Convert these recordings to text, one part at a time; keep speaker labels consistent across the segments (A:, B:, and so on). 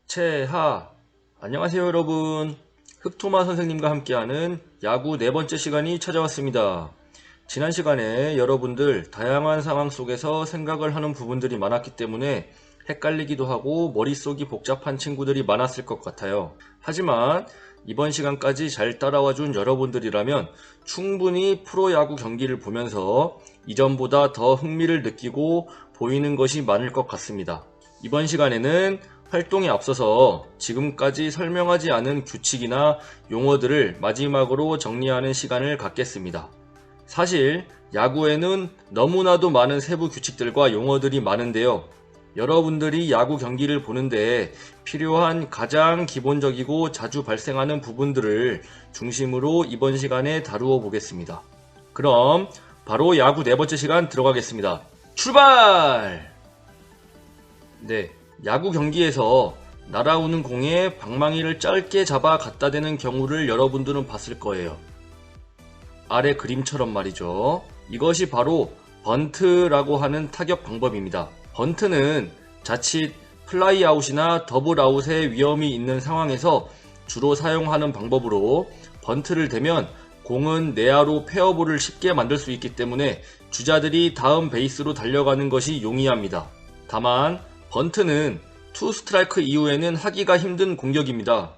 A: 최하. 안녕하세요 여러분. 흑토마 선생님과 함께하는 야구 네 번째 시간이 찾아왔습니다. 지난 시간에 여러분들 다양한 상황 속에서 생각을 하는 부분들이 많았기 때문에 헷갈리기도 하고 머릿속이 복잡한 친구들이 많았을 것 같아요. 하지만 이번 시간까지 잘 따라와 준 여러분들이라면 충분히 프로야구 경기를 보면서 이전보다 더 흥미를 느끼고 보이는 것이 많을 것 같습니다. 이번 시간에는 활동에 앞서서 지금까지 설명하지 않은 규칙이나 용어들을 마지막으로 정리하는 시간을 갖겠습니다. 사실 야구에는 너무나도 많은 세부 규칙들과 용어들이 많은데요. 여러분들이 야구 경기를 보는데 필요한 가장 기본적이고 자주 발생하는 부분들을 중심으로 이번 시간에 다루어 보겠습니다. 그럼 바로 야구 네 번째 시간 들어가겠습니다. 출발! 네, 야구 경기에서 날아오는 공에 방망이를 짧게 잡아 갖다 대는 경우를 여러분들은 봤을 거예요. 아래 그림처럼 말이죠. 이것이 바로 번트라고 하는 타격 방법입니다. 번트는 자칫 플라이 아웃이나 더블 아웃의 위험이 있는 상황에서 주로 사용하는 방법으로 번트를 대면 공은 내야로 페어볼을 쉽게 만들 수 있기 때문에 주자들이 다음 베이스로 달려가는 것이 용이합니다. 다만 번트는 투 스트라이크 이후에는 하기가 힘든 공격입니다.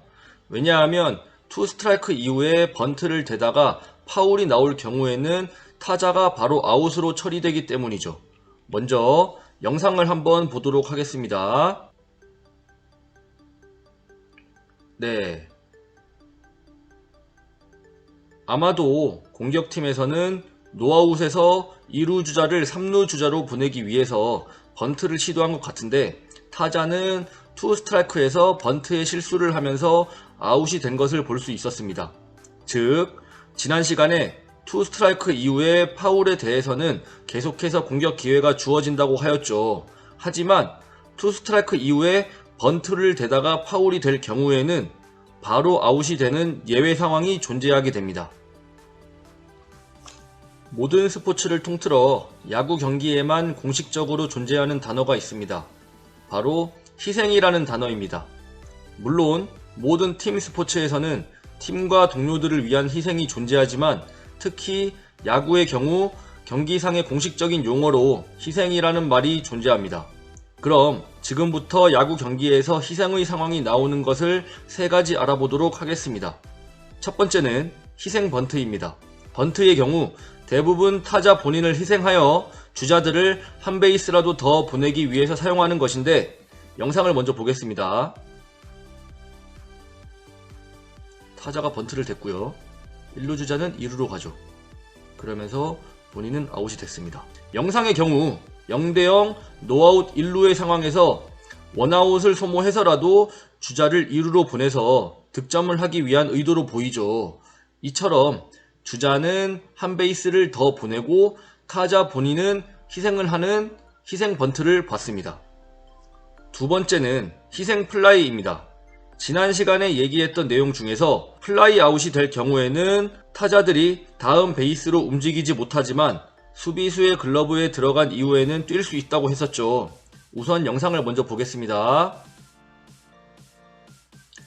A: 왜냐하면 투 스트라이크 이후에 번트를 대다가 파울이 나올 경우에는 타자가 바로 아웃으로 처리되기 때문이죠. 먼저 영상을 한번 보도록 하겠습니다. 네. 아마도 공격팀에서는 노아웃에서 2루 주자를 3루 주자로 보내기 위해서 번트를 시도한 것 같은데 타자는 투 스트라이크에서 번트의 실수를 하면서 아웃이 된 것을 볼 수 있었습니다. 즉, 지난 시간에 투 스트라이크 이후에 파울에 대해서는 계속해서 공격 기회가 주어진다고 하였죠. 하지만 투 스트라이크 이후에 번트를 대다가 파울이 될 경우에는 바로 아웃이 되는 예외 상황이 존재하게 됩니다. 모든 스포츠를 통틀어 야구 경기에만 공식적으로 존재하는 단어가 있습니다. 바로 희생이라는 단어입니다. 물론 모든 팀 스포츠에서는 팀과 동료들을 위한 희생이 존재하지만 특히 야구의 경우 경기상의 공식적인 용어로 희생이라는 말이 존재합니다. 그럼 지금부터 야구 경기에서 희생의 상황이 나오는 것을 세 가지 알아보도록 하겠습니다. 첫 번째는 희생 번트입니다. 번트의 경우 대부분 타자 본인을 희생하여 주자들을 한 베이스라도 더 보내기 위해서 사용하는 것인데 영상을 먼저 보겠습니다. 타자가 번트를 댔고요. 1루 주자는 2루로 가죠. 그러면서 본인은 아웃이 됐습니다. 영상의 경우 0대0 노아웃 1루의 상황에서 원아웃을 소모해서라도 주자를 2루로 보내서 득점을 하기 위한 의도로 보이죠. 이처럼 주자는 한 베이스를 더 보내고 타자 본인은 희생을 하는 희생 번트를 봤습니다. 두 번째는 희생 플라이입니다. 지난 시간에 얘기했던 내용 중에서 플라이 아웃이 될 경우에는 타자들이 다음 베이스로 움직이지 못하지만 수비수의 글러브에 들어간 이후에는 뛸 수 있다고 했었죠. 우선 영상을 먼저 보겠습니다.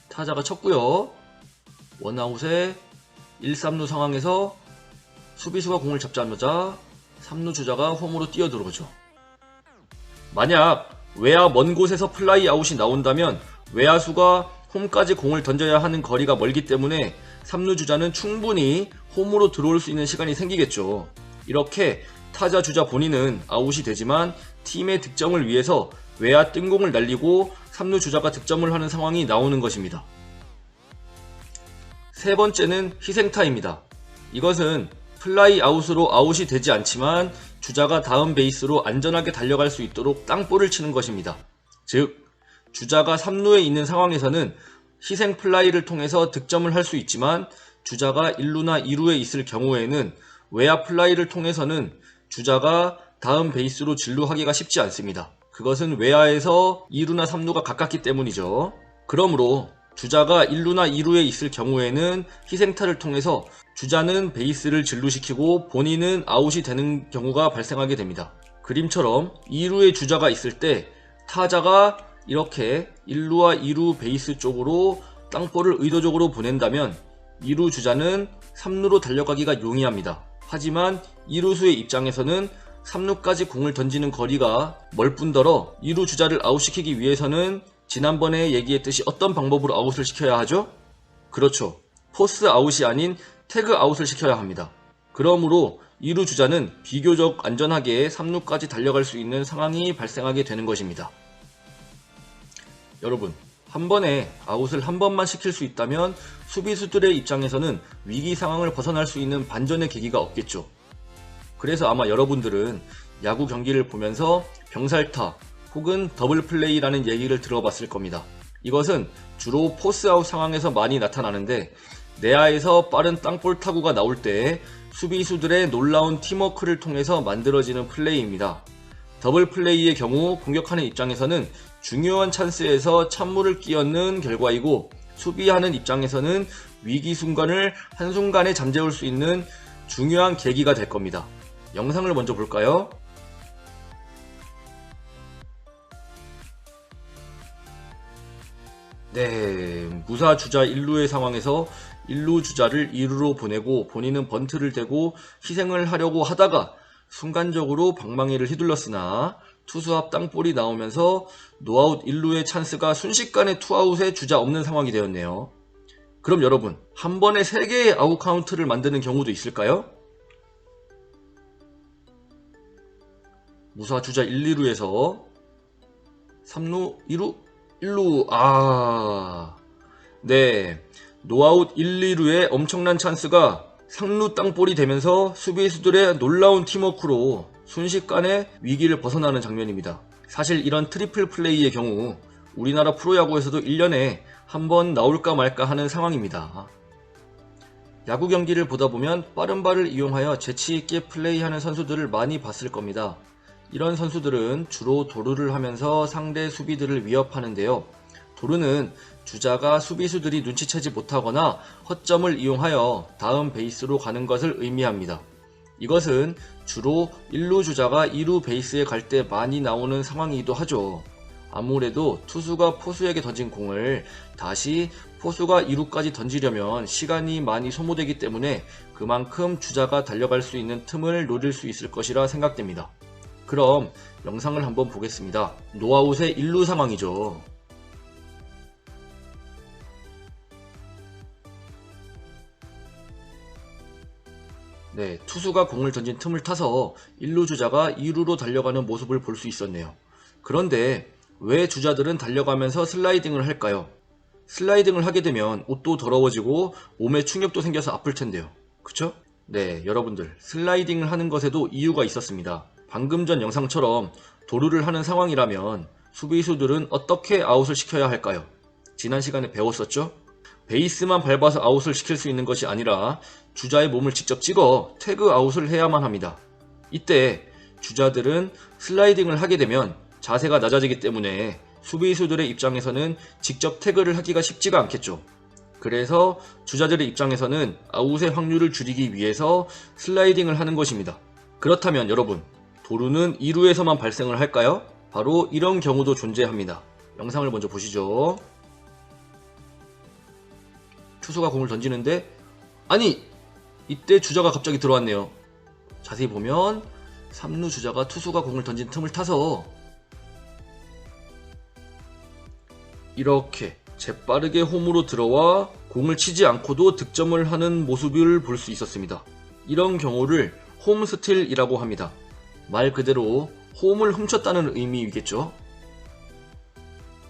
A: 타자가 쳤고요. 원아웃에 1, 3루 상황에서 수비수가 공을 잡자마자 3루 주자가 홈으로 뛰어들어오죠. 만약 외야 먼 곳에서 플라이 아웃이 나온다면 외야수가 홈까지 공을 던져야 하는 거리가 멀기 때문에 3루 주자는 충분히 홈으로 들어올 수 있는 시간이 생기겠죠. 이렇게 타자 주자 본인은 아웃이 되지만 팀의 득점을 위해서 외야 뜬공을 날리고 3루 주자가 득점을 하는 상황이 나오는 것입니다. 세 번째는 희생타입니다. 이것은 플라이 아웃으로 아웃이 되지 않지만 주자가 다음 베이스로 안전하게 달려갈 수 있도록 땅볼을 치는 것입니다. 즉, 주자가 3루에 있는 상황에서는 희생 플라이를 통해서 득점을 할 수 있지만 주자가 1루나 2루에 있을 경우에는 외야 플라이를 통해서는 주자가 다음 베이스로 진루하기가 쉽지 않습니다. 그것은 외야에서 2루나 3루가 가깝기 때문이죠. 그러므로 주자가 1루나 2루에 있을 경우에는 희생타를 통해서 주자는 베이스를 진루시키고 본인은 아웃이 되는 경우가 발생하게 됩니다. 그림처럼 2루에 주자가 있을 때 타자가 이렇게 1루와 2루 베이스 쪽으로 땅볼을 의도적으로 보낸다면 2루 주자는 3루로 달려가기가 용이합니다. 하지만 2루수의 입장에서는 3루까지 공을 던지는 거리가 멀 뿐더러 2루 주자를 아웃시키기 위해서는 지난번에 얘기했듯이 어떤 방법으로 아웃을 시켜야 하죠? 그렇죠. 포스 아웃이 아닌 태그 아웃을 시켜야 합니다. 그러므로 2루 주자는 비교적 안전하게 3루까지 달려갈 수 있는 상황이 발생하게 되는 것입니다. 여러분, 한 번에 아웃을 한 번만 시킬 수 있다면 수비수들의 입장에서는 위기 상황을 벗어날 수 있는 반전의 계기가 없겠죠. 그래서 아마 여러분들은 야구 경기를 보면서 병살타 혹은 더블 플레이라는 얘기를 들어봤을 겁니다. 이것은 주로 포스아웃 상황에서 많이 나타나는데 내야에서 빠른 땅볼 타구가 나올 때 수비수들의 놀라운 팀워크를 통해서 만들어지는 플레이입니다. 더블 플레이의 경우 공격하는 입장에서는 중요한 찬스에서 찬물을 끼얹는 결과이고 수비하는 입장에서는 위기 순간을 한순간에 잠재울 수 있는 중요한 계기가 될 겁니다. 영상을 먼저 볼까요? 네, 무사 주자 1루의 상황에서 1루 주자를 2루로 보내고 본인은 번트를 대고 희생을 하려고 하다가 순간적으로 방망이를 휘둘렀으나 투수 앞 땅볼이 나오면서 노아웃 1루의 찬스가 순식간에 투아웃에 주자 없는 상황이 되었네요. 그럼 여러분, 한 번에 3개의 아웃 카운트를 만드는 경우도 있을까요? 무사 주자 1, 2루에서 3루, 2루, 1루, 네, 노아웃 1, 2루의 엄청난 찬스가 3루 땅볼이 되면서 수비수들의 놀라운 팀워크로 순식간에 위기를 벗어나는 장면입니다. 사실 이런 트리플 플레이의 경우 우리나라 프로야구에서도 1년에 한 번 나올까 말까 하는 상황입니다. 야구 경기를 보다 보면 빠른 발을 이용하여 재치있게 플레이하는 선수들을 많이 봤을 겁니다. 이런 선수들은 주로 도루를 하면서 상대 수비들을 위협하는데요. 도루는 주자가 수비수들이 눈치채지 못하거나 허점을 이용하여 다음 베이스로 가는 것을 의미합니다. 이것은 주로 1루 주자가 2루 베이스에 갈 때 많이 나오는 상황이기도 하죠. 아무래도 투수가 포수에게 던진 공을 다시 포수가 2루까지 던지려면 시간이 많이 소모되기 때문에 그만큼 주자가 달려갈 수 있는 틈을 노릴 수 있을 것이라 생각됩니다. 그럼 영상을 한번 보겠습니다. 노아웃의 1루 상황이죠. 네, 투수가 공을 던진 틈을 타서 1루 주자가 2루로 달려가는 모습을 볼 수 있었네요. 그런데 왜 주자들은 달려가면서 슬라이딩을 할까요? 슬라이딩을 하게 되면 옷도 더러워지고 몸에 충격도 생겨서 아플 텐데요. 그쵸? 네, 여러분들, 슬라이딩을 하는 것에도 이유가 있었습니다. 방금 전 영상처럼 도루를 하는 상황이라면 수비수들은 어떻게 아웃을 시켜야 할까요? 지난 시간에 배웠었죠? 베이스만 밟아서 아웃을 시킬 수 있는 것이 아니라 주자의 몸을 직접 찍어 태그 아웃을 해야만 합니다. 이때 주자들은 슬라이딩을 하게 되면 자세가 낮아지기 때문에 수비수들의 입장에서는 직접 태그를 하기가 쉽지가 않겠죠. 그래서 주자들의 입장에서는 아웃의 확률을 줄이기 위해서 슬라이딩을 하는 것입니다. 그렇다면 여러분, 도루는 2루에서만 발생을 할까요? 바로 이런 경우도 존재합니다. 영상을 먼저 보시죠. 투수가 공을 던지는데 아니! 이때 주자가 갑자기 들어왔네요. 자세히 보면 3루 주자가 투수가 공을 던진 틈을 타서 이렇게 재빠르게 홈으로 들어와 공을 치지 않고도 득점을 하는 모습을 볼 수 있었습니다. 이런 경우를 홈스틸이라고 합니다. 말 그대로 홈을 훔쳤다는 의미이겠죠.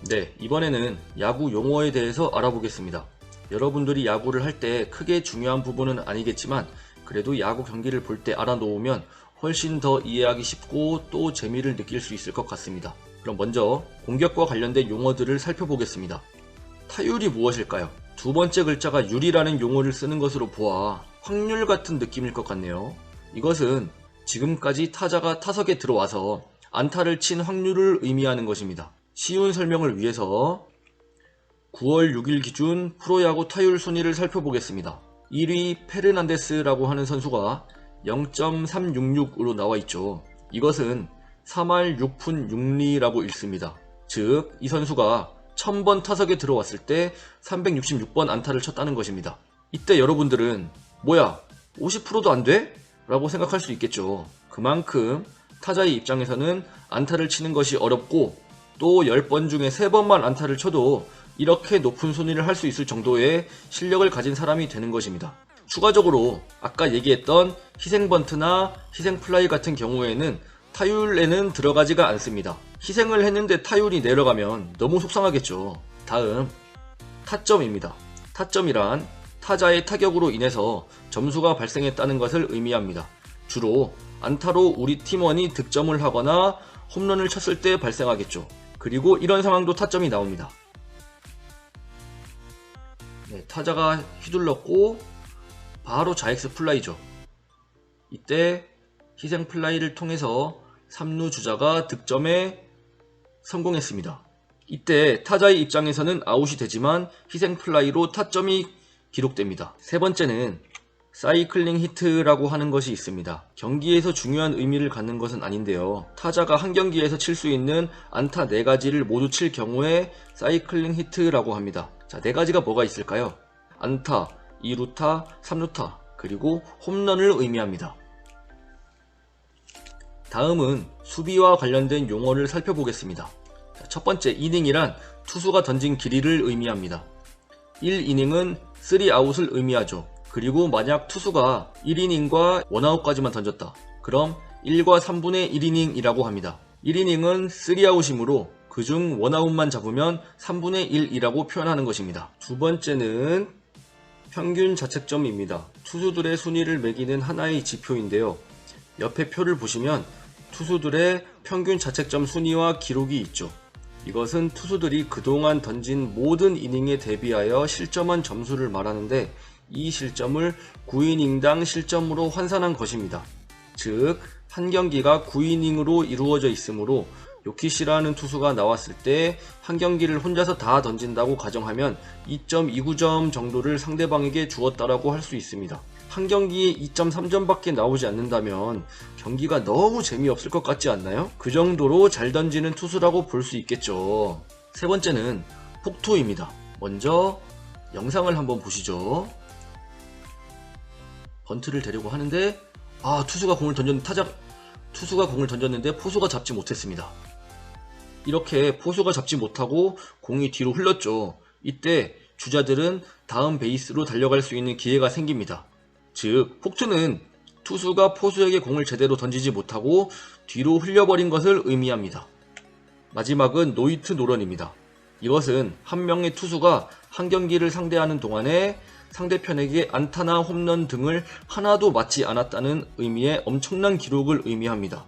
A: 네, 이번에는 야구 용어에 대해서 알아보겠습니다. 여러분들이 야구를 할 때 크게 중요한 부분은 아니겠지만 그래도 야구 경기를 볼 때 알아놓으면 훨씬 더 이해하기 쉽고 또 재미를 느낄 수 있을 것 같습니다. 그럼 먼저 공격과 관련된 용어들을 살펴보겠습니다. 타율이 무엇일까요? 두 번째 글자가 율이라는 용어를 쓰는 것으로 보아 확률 같은 느낌일 것 같네요. 이것은 지금까지 타자가 타석에 들어와서 안타를 친 확률을 의미하는 것입니다. 쉬운 설명을 위해서 9월 6일 기준 프로야구 타율 순위를 살펴보겠습니다. 1위 페르난데스라고 하는 선수가 0.366으로 나와 있죠. 이것은 3할 6푼 6리라고 읽습니다. 즉, 이 선수가 1000번 타석에 들어왔을 때 366번 안타를 쳤다는 것입니다. 이때 여러분들은 뭐야 50%도 안 돼? 라고 생각할 수 있겠죠. 그만큼 타자의 입장에서는 안타를 치는 것이 어렵고 또 10번 중에 3번만 안타를 쳐도 이렇게 높은 순위를 할 수 있을 정도의 실력을 가진 사람이 되는 것입니다. 추가적으로 아까 얘기했던 희생번트나 희생플라이 같은 경우에는 타율에는 들어가지가 않습니다. 희생을 했는데 타율이 내려가면 너무 속상하겠죠. 다음 타점입니다. 타점이란 타자의 타격으로 인해서 점수가 발생했다는 것을 의미합니다. 주로 안타로 우리 팀원이 득점을 하거나 홈런을 쳤을 때 발생하겠죠. 그리고 이런 상황도 타점이 나옵니다. 타자가 휘둘렀고 바로 좌익수 플라이죠. 이때 희생 플라이를 통해서 3루 주자가 득점에 성공했습니다. 이때 타자의 입장에서는 아웃이 되지만 희생 플라이로 타점이 기록됩니다. 세 번째는 사이클링 히트라고 하는 것이 있습니다. 경기에서 중요한 의미를 갖는 것은 아닌데요. 타자가 한 경기에서 칠 수 있는 안타 4가지를 모두 칠 경우에 사이클링 히트라고 합니다. 자, 4가지가 뭐가 있을까요? 안타, 2루타, 3루타, 그리고 홈런을 의미합니다. 다음은 수비와 관련된 용어를 살펴보겠습니다. 첫 번째, 이닝이란 투수가 던진 길이를 의미합니다. 1이닝은 3아웃을 의미하죠. 그리고 만약 투수가 1이닝과 원아웃까지만 던졌다. 그럼 1과 3분의 1이닝이라고 합니다. 1이닝은 3아웃이므로 그중 원아웃만 잡으면 3분의 1이라고 표현하는 것입니다. 두 번째는 평균 자책점입니다. 투수들의 순위를 매기는 하나의 지표인데요. 옆에 표를 보시면 투수들의 평균 자책점 순위와 기록이 있죠. 이것은 투수들이 그동안 던진 모든 이닝에 대비하여 실점한 점수를 말하는데 이 실점을 9이닝당 실점으로 환산한 것입니다. 즉, 한 경기가 9이닝으로 이루어져 있으므로 요키시라는 투수가 나왔을 때 한 경기를 혼자서 다 던진다고 가정하면 2.29점 정도를 상대방에게 주었다라고 할 수 있습니다. 한 경기에 2.3점밖에 나오지 않는다면 경기가 너무 재미없을 것 같지 않나요? 그 정도로 잘 던지는 투수라고 볼 수 있겠죠. 세 번째는 폭투입니다. 먼저 영상을 한번 보시죠. 번트를 대려고 하는데 투수가 공을 던졌는데 포수가 잡지 못했습니다. 이렇게 포수가 잡지 못하고 공이 뒤로 흘렀죠. 이때 주자들은 다음 베이스로 달려갈 수 있는 기회가 생깁니다. 즉, 폭투는 투수가 포수에게 공을 제대로 던지지 못하고 뒤로 흘려버린 것을 의미합니다. 마지막은 노히트 노런입니다. 이것은 한 명의 투수가 한 경기를 상대하는 동안에 상대편에게 안타나 홈런 등을 하나도 맞지 않았다는 의미의 엄청난 기록을 의미합니다.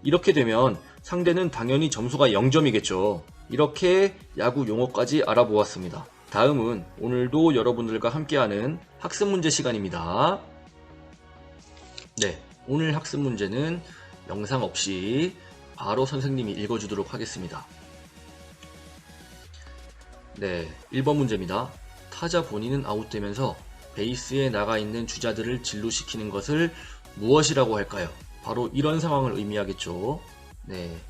A: 이렇게 되면 상대는 당연히 점수가 0점이겠죠. 이렇게 야구 용어까지 알아보았습니다. 다음은 오늘도 여러분들과 함께하는 학습 문제 시간입니다. 오늘 학습 문제는 영상 없이 바로 선생님이 읽어주도록 하겠습니다. 1번 문제입니다. 타자 본인은 아웃되면서 베이스에 나가 있는 주자들을 진루시키는 것을 무엇이라고 할까요? 바로 이런 상황을 의미하겠죠.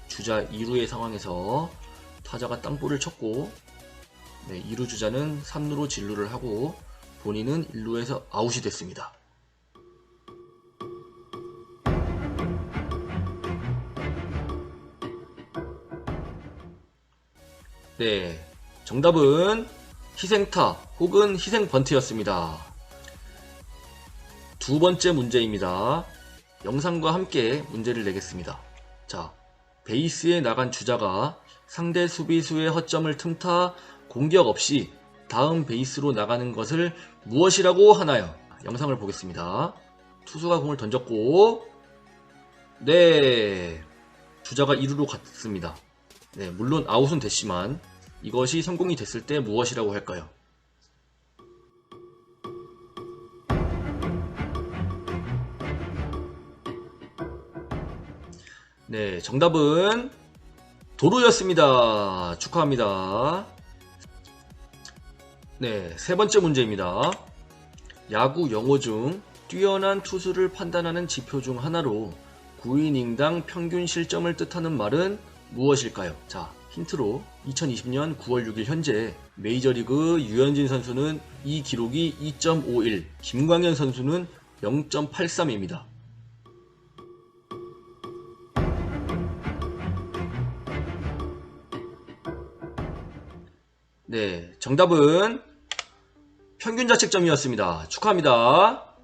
A: 주자 2루의 상황에서 타자가 땅볼을 쳤고 2루 주자는 3루로 진루를 하고 본인은 1루에서 아웃이 됐습니다. 정답은 희생타 혹은 희생번트였습니다. 두 번째 문제입니다. 영상과 함께 문제를 내겠습니다. 자, 베이스에 나간 주자가 상대 수비수의 허점을 틈타 공격 없이 다음 베이스로 나가는 것을 무엇이라고 하나요? 영상을 보겠습니다. 투수가 공을 던졌고 주자가 2루로 갔습니다. 물론 아웃은 됐지만 이것이 성공이 됐을 때 무엇이라고 할까요? 정답은 도루였습니다. 축하합니다. 세 번째 문제입니다. 야구 용어 중 뛰어난 투수를 판단하는 지표 중 하나로 9이닝당 평균 실점을 뜻하는 말은 무엇일까요? 자, 힌트로 2020년 9월 6일 현재 메이저리그 유현진 선수는 이 기록이 2.51, 김광현 선수는 0.83입니다. 네, 정답은 평균 자책점이었습니다. 축하합니다.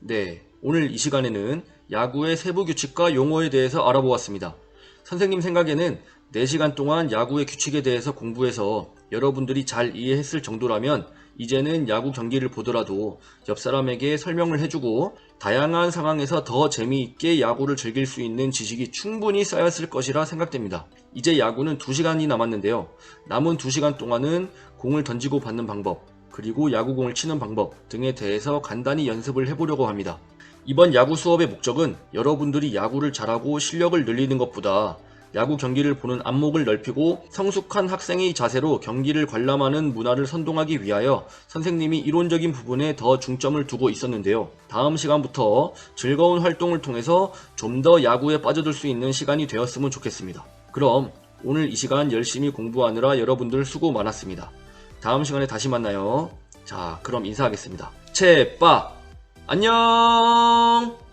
A: 네, 오늘 이 시간에는 야구의 세부 규칙과 용어에 대해서 알아보았습니다. 선생님 생각에는 4시간 동안 야구의 규칙에 대해서 공부해서 여러분들이 잘 이해했을 정도라면 이제는 야구 경기를 보더라도 옆 사람에게 설명을 해주고 다양한 상황에서 더 재미있게 야구를 즐길 수 있는 지식이 충분히 쌓였을 것이라 생각됩니다. 이제 야구는 2시간이 남았는데요. 남은 2시간 동안은 공을 던지고 받는 방법, 그리고 야구공을 치는 방법 등에 대해서 간단히 연습을 해보려고 합니다. 이번 야구 수업의 목적은 여러분들이 야구를 잘하고 실력을 늘리는 것보다 야구 경기를 보는 안목을 넓히고 성숙한 학생의 자세로 경기를 관람하는 문화를 선동하기 위하여 선생님이 이론적인 부분에 더 중점을 두고 있었는데요. 다음 시간부터 즐거운 활동을 통해서 좀 더 야구에 빠져들 수 있는 시간이 되었으면 좋겠습니다. 그럼 오늘 이 시간 열심히 공부하느라 여러분들 수고 많았습니다. 다음 시간에 다시 만나요. 자, 그럼 인사하겠습니다. 채빠 안녕.